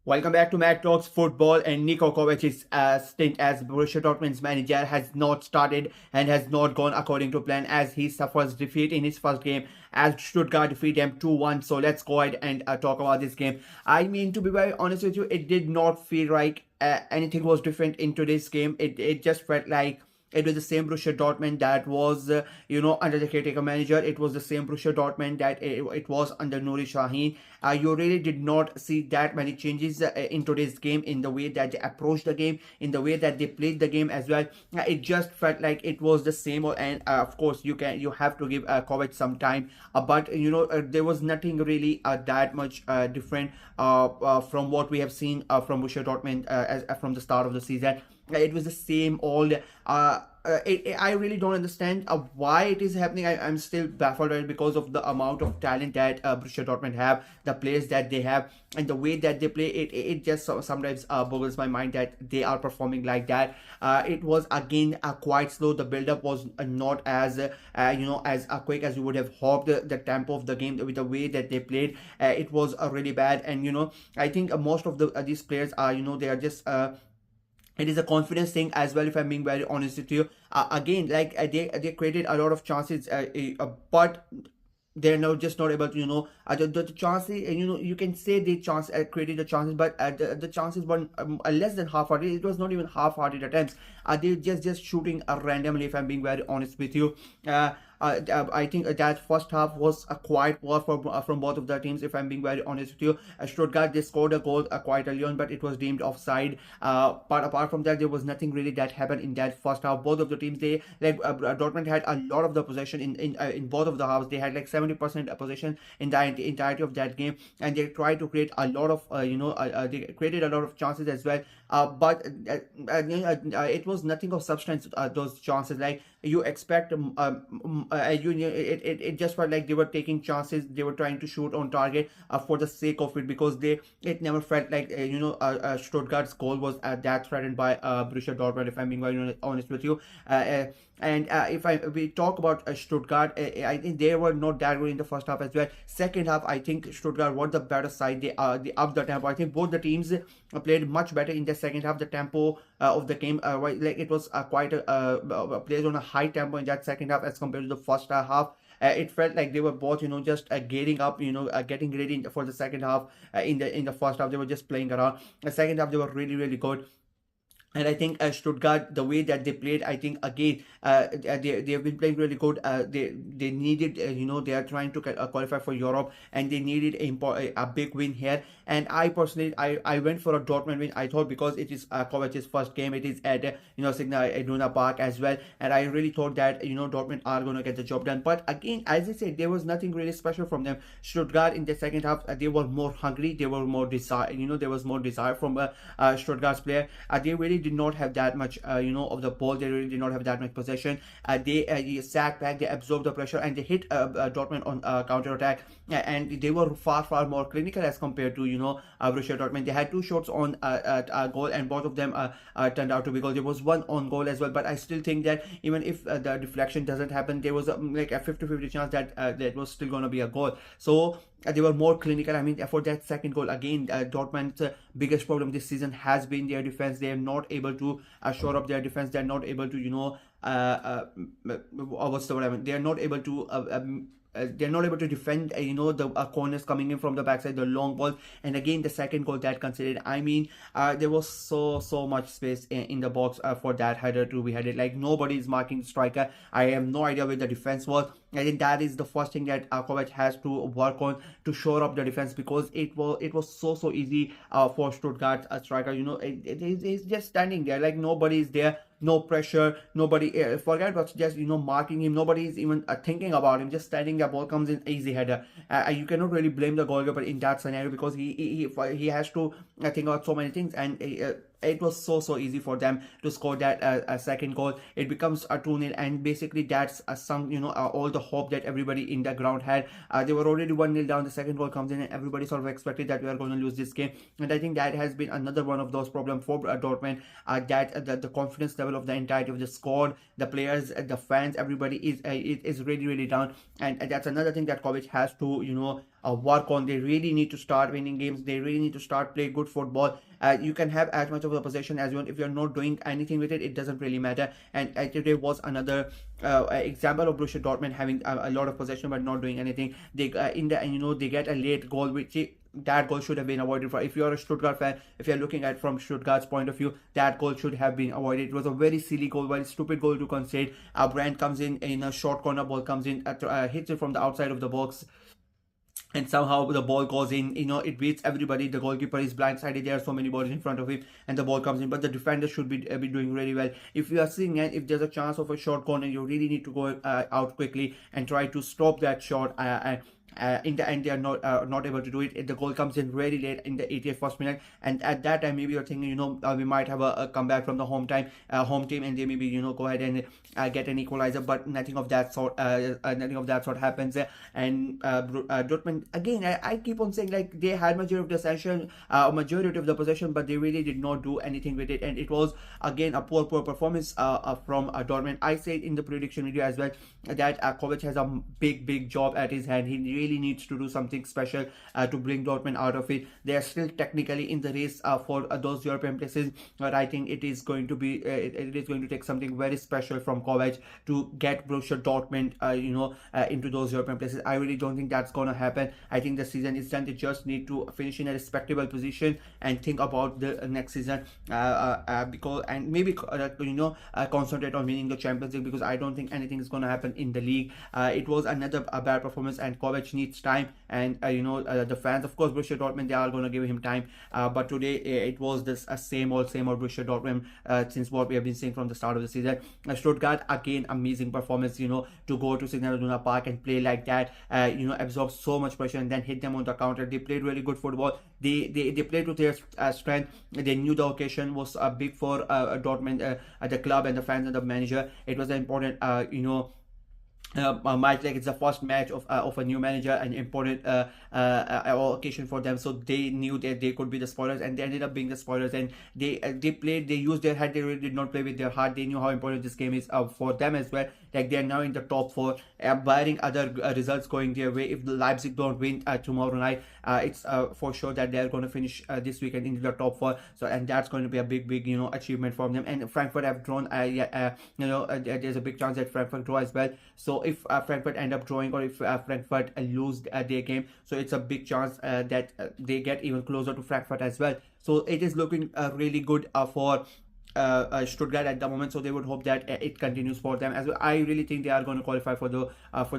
Welcome back to Mad Talks Football. And Niko Kovac's stint as Borussia Dortmund's manager has not started and has not gone according to plan as he suffers defeat in his first game as Stuttgart defeat them 2-1. So let's go ahead and talk about this game. I mean, to be very honest with you, it did not feel like anything was different in today's game. It just felt like it was the same Borussia Dortmund that was, under the caretaker manager. It was the same Borussia Dortmund that it was under Nouri Sahin. You really did not see that many changes in today's game in the way that they approached the game, in the way that they played the game as well. It just felt like it was the same. And of course, you have to give Kovac some time, but there was nothing really that much different from what we have seen from Borussia Dortmund from the start of the season. It was the same old. I really don't understand why it is happening. I'm still baffled right, because of the amount of talent that Borussia Dortmund have, the players that they have, and the way that they play. It just sometimes boggles my mind that they are performing like that. It was again quite slow. The build up was not as as quick as you would have hoped. The tempo of the game with the way that they played, it was really bad. And I think most of these players are they are just. It is a confidence thing as well, if I'm being very honest with you. Again, like they created a lot of chances, but they're not able to the chances, you can say they created the chances, but the chances were less than half-hearted. It was not even half-hearted attempts. They just shooting randomly, if I'm being very honest with you. I think that first half was a quite poor from both of the teams, if I'm being very honest with you. Stuttgart, they scored a goal quite early on, but it was deemed offside. But apart from that, there was nothing really that happened in that first half. Both of the teams, they Dortmund had a lot of the possession in both of the halves. They had like 70% possession in the entirety of that game, and they tried to create a lot of they created a lot of chances as well. But it was nothing of substance. Those chances, like you expect, it just felt like they were taking chances. They were trying to shoot on target for the sake of it, because it never felt like Stuttgart's goal was that threatened by Borussia Dortmund, if I'm being very honest with you. And if we talk about Stuttgart, I think they were not that good in the first half as well. Second half, I think Stuttgart were the better side. They upped the tempo. I think both the teams played much better in the second half. The tempo of the game, like it was quite played on a high tempo in that second half as compared to the first half. It felt like they were both, just gearing up, getting ready for the second half. In the first half, they were just playing around. The second half, they were really, really good. And I think Stuttgart, the way that they played, I think again they have been playing really good. They needed they are trying to qualify for Europe, and they needed a big win here. And I personally I went for a Dortmund win. I thought, because it is Kovac's first game, it is at Signal Iduna Park as well, and I really thought that Dortmund are going to get the job done. But again, as I said, there was nothing really special from them. Stuttgart in the second half, they were more hungry. They were more desire. There was more desire from Stuttgart's player. They really did not have that much of the ball. They really did not have that much possession. They sat back, they absorbed the pressure, and they hit Dortmund on counter attack. And they were far more clinical as compared to Borussia Dortmund. They had two shots on goal, and both of them turned out to be goal. There was one on goal as well, but I still think that even if the deflection doesn't happen, there was like a 50-50 chance that that was still going to be a goal. So they were more clinical. I mean, for that second goal, again, Dortmund's biggest problem this season has been their defense. They are not able to shore up their defense. They're not able to, what's the word I mean? They are not able to. They're not able to defend the corners coming in from the backside, the long balls. And again, the second goal that considered, I mean, there was so much space in the box for that header to be headed. Like, nobody is marking the striker. I have no idea where the defense was. I think that is the first thing that Kovac has to work on to shore up the defense, because it was so easy for Stuttgart striker. He's just standing there, like nobody is there. No pressure, nobody forget what's just marking him. Nobody is even thinking about him, just standing there. Ball comes in, easy header. You cannot really blame the goalkeeper in that scenario, because he has to think about so many things. And it was so easy for them to score that second goal. It becomes a 2-0, and basically that's all the hope that everybody in the ground had. They were already 1-0 down. The second goal comes in, and everybody sort of expected that we are going to lose this game. And I think that has been another one of those problems for Dortmund, that the confidence level of the entirety of the squad, the players, the fans, everybody is really down. And that's another thing that Kovac has to work on. They really need to start winning games. They really need to start play good football. You can have as much of a possession as you want. If you're not doing anything with it, it doesn't really matter. And today was another example of Borussia Dortmund having a lot of possession but not doing anything. They in the and they get a late goal, which that goal should have been avoided. For if you're a Stuttgart fan, if you're looking at from Stuttgart's point of view, that goal should have been avoided. It was a very silly goal, very stupid goal to concede. Brand comes in a short corner, ball comes in, hits it from the outside of the box, and somehow the ball goes in. It beats everybody. The goalkeeper is blindsided. There are so many balls in front of him, and the ball comes in. But the defender should be doing really well. If you are seeing, and if there's a chance of a short corner, you really need to go out quickly and try to stop that shot. In the end, they are not able to do it. The goal comes in really late in the 81st minute, and at that time maybe you're thinking, we might have a comeback from the home team, and they maybe go ahead and get an equalizer, but nothing of that sort. Nothing of that sort happens. And Dortmund again, I keep on saying, like, they had majority of the possession, but they really did not do anything with it, and it was again a poor performance from Dortmund. I said in the prediction video as well that Kovac has a big job at his hand. He really needs to do something special to bring Dortmund out of it. They are still technically in the race for those European places, but I think it is going to be it is going to take something very special from Kovac to get Borussia Dortmund into those European places. I really don't think that's going to happen. I think the season is done. They just need to finish in a respectable position and think about the next season, because and maybe concentrate on winning the Champions League, because I don't think anything is going to happen in the league. It was another bad performance, and Kovac needs time, and the fans, of course, Borussia Dortmund, they are going to give him time, but today it was this same old Borussia Dortmund since what we have been seeing from the start of the season. Stuttgart, again, amazing performance, to go to Signal Iduna Park and play like that, absorb so much pressure and then hit them on the counter. They played really good football. They played to their strength. They knew the occasion was big for Dortmund, the club and the fans and the manager. It was an important might like it's the first match of a new manager, an important occasion for them, so they knew that they could be the spoilers, and they ended up being the spoilers. And they used their head. They really did not play with their heart. They knew how important this game is for them as well. Like, they are now in the top 4, barring other results going their way. If the Leipzig don't win tomorrow night, it's for sure that they are going to finish this weekend into the top 4. So, and that's going to be a big achievement for them. And Frankfurt have drawn. There's a big chance that Frankfurt draw as well. So if Frankfurt end up drawing, or if Frankfurt lose their game, so it's a big chance that they get even closer to Frankfurt as well. So it is looking really good for Stuttgart at the moment, so they would hope that it continues for them as well. I really think they are going to qualify for the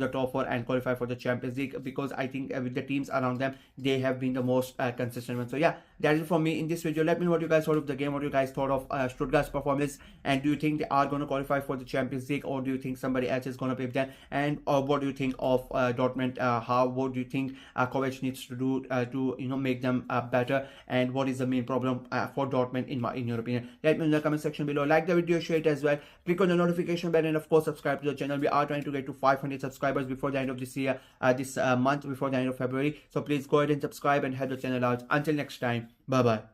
top 4 and qualify for the Champions League, because I think with the teams around them, they have been the most consistent ones. So yeah, that is it from me in this video. Let me know what you guys thought of the game, what you guys thought of Stuttgart's performance, and do you think they are going to qualify for the Champions League, or do you think somebody else is going to beat them? And what do you think of Dortmund? What do you think Kovac needs to do to make them better, and what is the main problem for Dortmund in your opinion? Let me know in the comment section below. Like the video, share it as well, click on the notification bell, and of course subscribe to the channel. We are trying to get to 500 subscribers before the end of this year, this month, before the end of February. So please go ahead and subscribe and help the channel out. Until next time, bye bye.